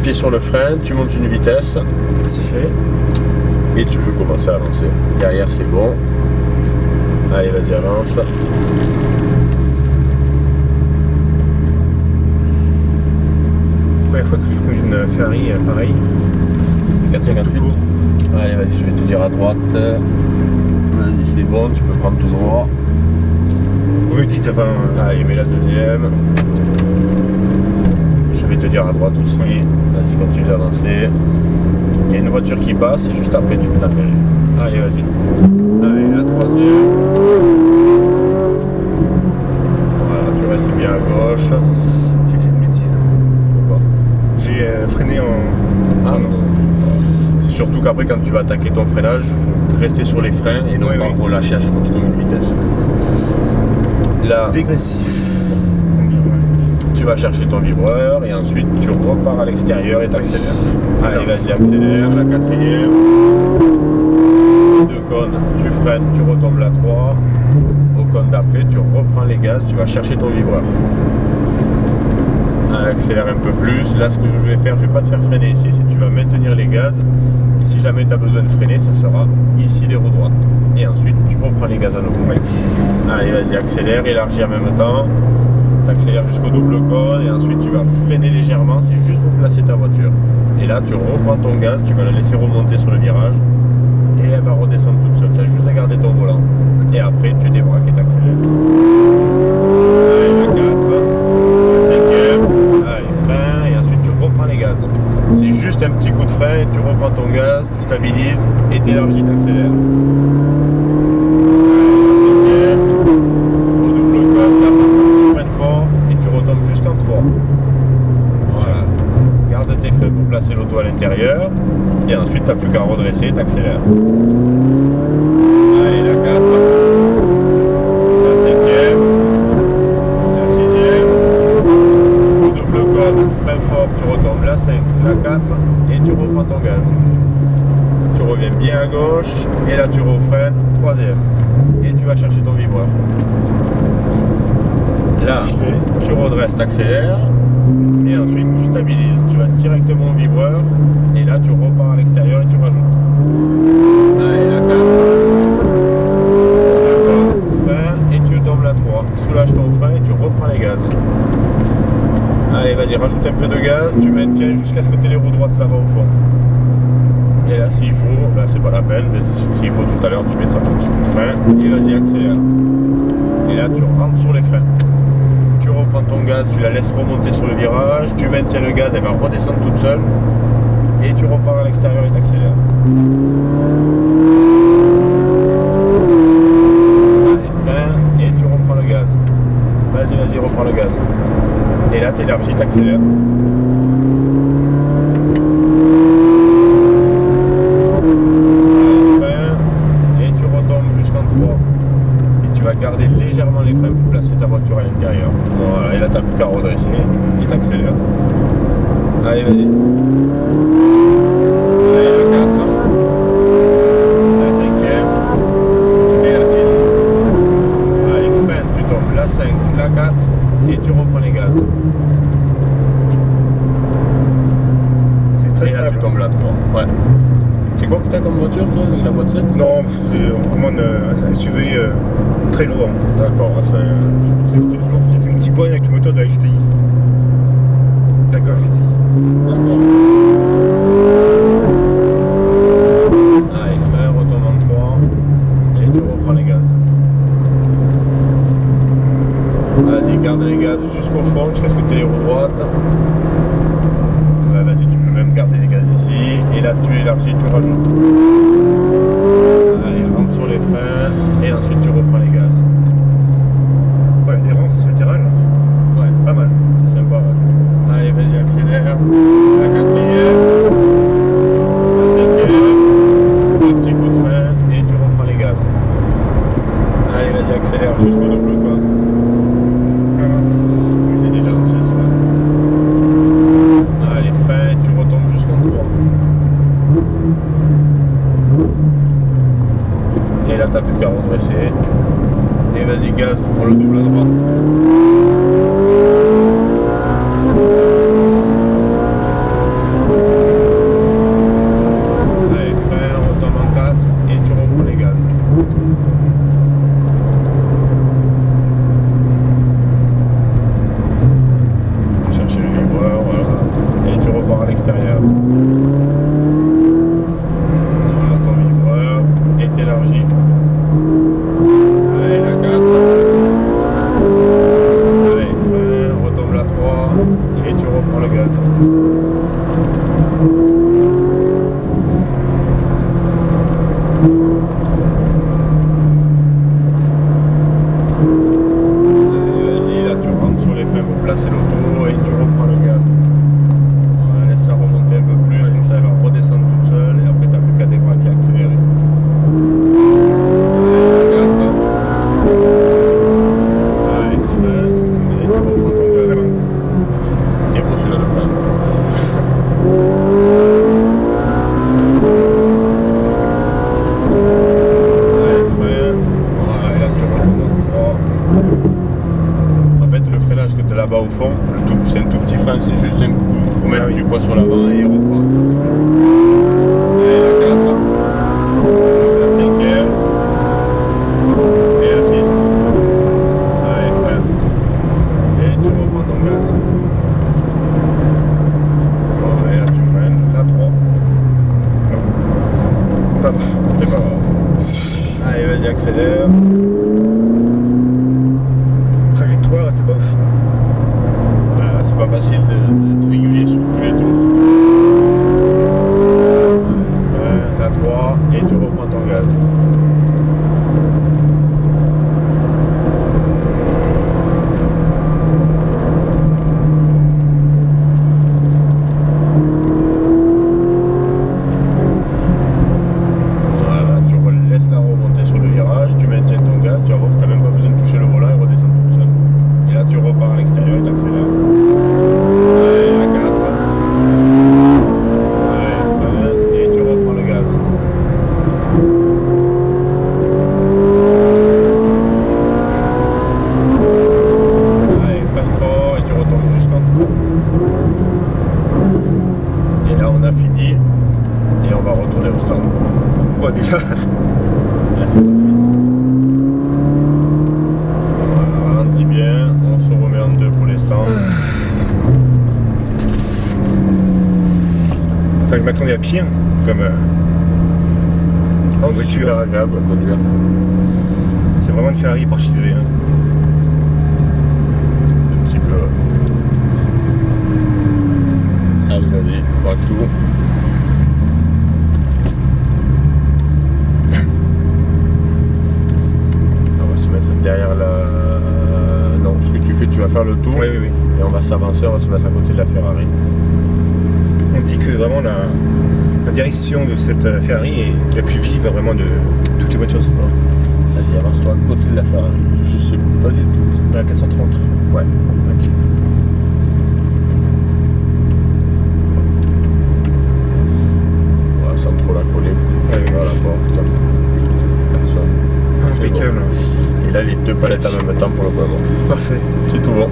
pied sur le frein, tu montes une vitesse. C'est fait. Et tu peux commencer à avancer. Derrière, c'est bon. Allez, vas-y, avance. Première fois que je conduis une Ferrari, pareil. 458. Allez, vas-y, je vais te dire à droite. Vas-y, c'est bon, tu peux prendre tout droit. Vous me dites, enfin. Allez, mets la deuxième. Je vais te dire à droite aussi. Vas-y, continue d'avancer. Il y a une voiture qui passe et juste après, tu peux t'engager. Allez, vas-y. Allez, la troisième. Voilà, tu restes bien à gauche. J'ai fait une bêtise. Pourquoi? J'ai freiné en. Ah non. C'est surtout qu'après, quand tu vas attaquer ton freinage, il faut rester sur les freins et non pas relâcher à chaque fois que tu tombes une vitesse. Là, Dégressif. tu vas chercher ton vibreur et ensuite tu repars à l'extérieur et t'accélères. Allez, vas-y, accélère, la quatrième. 2 cônes, tu freines, tu retombes la 3. Au cône d'après, tu reprends les gaz, tu vas chercher ton vibreur. Allez, accélère un peu plus. Là, ce que je vais faire, je ne vais pas te faire freiner ici, c'est que tu vas maintenir les gaz. Et si jamais tu as besoin de freiner, ça sera ici les roues droites. Et ensuite, tu reprends les gaz à nouveau. Allez, vas-y, accélère, élargis en même temps. Tu accélères jusqu'au double cône et ensuite tu vas freiner légèrement, c'est juste pour placer ta voiture. Et là, tu reprends ton gaz, tu vas la laisser remonter sur le virage et elle va redescendre toute seule. Tu as juste à garder ton volant. Et après, tu débraques et tu accélères. Allez, la 4, la 5e, allez, frein et ensuite tu reprends les gaz. C'est juste un petit coup de frein, tu reprends ton gaz, tu stabilises et tu élargis, tu accélères. Placer l'auto à l'intérieur et ensuite tu n'as plus qu'à redresser et t'accélères. Allez, la 4, la 5e, la 6e, au double cône, frein fort, tu retombes, la 5, la 4 et tu reprends ton gaz. Tu reviens bien à gauche et là tu refreines, 3e et tu vas chercher ton vibreur. Là, tu redresses, t'accélères. Et ensuite tu stabilises, tu vas directement au vibreur et là tu repars à l'extérieur et tu rajoutes. Allez, la 4, frein et tu tombes la 3, soulage ton frein et tu reprends les gaz. Allez, vas-y, rajoute un peu de gaz, tu maintiens jusqu'à ce que tu aies les roues droites là-bas au fond. Et là s'il faut, là c'est pas la peine, mais s'il faut tout à l'heure tu mettras ton petit coup de frein et vas-y, accélère. Et là tu rentres sur les freins. Tu reprends ton gaz, tu la laisses remonter sur le virage, tu maintiens le gaz, elle va redescendre toute seule et tu repars à l'extérieur et t'accélères. Allez, frein et tu reprends le gaz. Vas-y, reprends le gaz. Et là t'élargis, t'accélères. Garder légèrement les freins pour placer ta voiture à l'intérieur. Voilà, et là t'as plus qu'à redresser et t'accélères. Allez, vas-y. Allez, la 4, la 5e et la 6. Allez, freine, tu tombes la 5, la 4 et tu reprends les gaz. C'est très et là stable. tu tombes la 3. Ouais. C'est quoi que t'as comme voiture toi, avec la boîte 7? Non, c'est vraiment un SUV très lourd. D'accord, c'est une petite boîte avec le moteur de la GTI. D'accord, GTI. D'accord. Allez, frein, retombe en 3 et tu reprends les gaz. Vas-y, garde les gaz jusqu'au fond, jusqu'à ce que tu aies les roues droites. Ouais, vas-y, tu peux même garder les gaz ici. Et là, tu élargis, tu rajoutes. Allez, rentre sur les freins et ensuite tu reprends les gaz. Ouais, l'adhérence latérale. Ouais, Pas mal. c'est sympa. Ouais. Allez, vas-y, accélère. La 4e, la 5e, un petit coup de frein et tu reprends les gaz. Allez, vas-y, accélère jusqu'au double cône. Il est déjà dans 6. Allez, frein, tu retombes jusqu'en 3. Et là, t'as plus qu'à redresser. Et vas-y, gaz pour le double à droite. repars à l'extérieur. Voilà, ton vibreur est élargi. Allez, la 4. Allez, frein, retombe la 3 et tu reprends le gaz. Vas-y, là tu rentres sur les freins pour placer l'auto et tu reprends le gaz. Voilà, laisse-la remonter un peu plus, comme ça elle va redescendre toute seule et après t'as plus qu'à débraquer, accélérer. Allez, frein, et tu reprends ton gaz. T'es beau celui-là le frein. Allez, frein. Voilà, et là tu reprends ton droit. En fait, le freinage que tu as là-bas au fond, c'est un tout petit frein, c'est juste un coup pour mettre du poids sur l'avant et il reprend. Allez, la 4, la 5e et la 6. Allez, frein. Et tu reprends ton gaz. Bon, et là tu freines, la 3. Pardon. C'est pas grave. Allez, vas-y, accélère. Trajectoire, c'est bof. C'est pas facile de réguler sur tous les tours. La 3 et tu reprends ton gaz. Voilà, tu laisses la remonter sur le virage, tu maintiens ton gaz, tu vas voir que tu n'as même pas besoin de toucher le volant et redescendre tout seul. Et là tu repars à l'extérieur et tu accélères. Allez, la 4. Allez, frein, et tu reprends le gaz. Allez, freine fort et tu retombes jusqu'en dessous. Et là on a fini et on va retourner au stand. Ouais, déjà. Là, c'est pas fini. Voilà, ralentis bien, on se remet en deux pour les stands. Enfin, je m'attendais à pire, comme C'est voiture. super agréable à conduire. C'est vraiment une Ferrari porchisée. Hein. Un petit peu. Allez, vas-y, braque tout. On va se mettre derrière la... Non, ce que tu fais, tu vas faire le tour. Oui, oui, oui. Et on va s'avancer, on va se mettre à côté de la Ferrari. On dit que vraiment la direction de cette Ferrari est la plus vive vraiment de toutes les voitures sport. Vas-y, avance-toi à côté de la Ferrari. Je sais pas du tout. La 430. Ouais. Ok. Voilà, sans trop la coller. Ouais, À la porte. Personne. Impeccable. Et là, les deux palettes en même temps pour le moment. Parfait. C'est tout bon.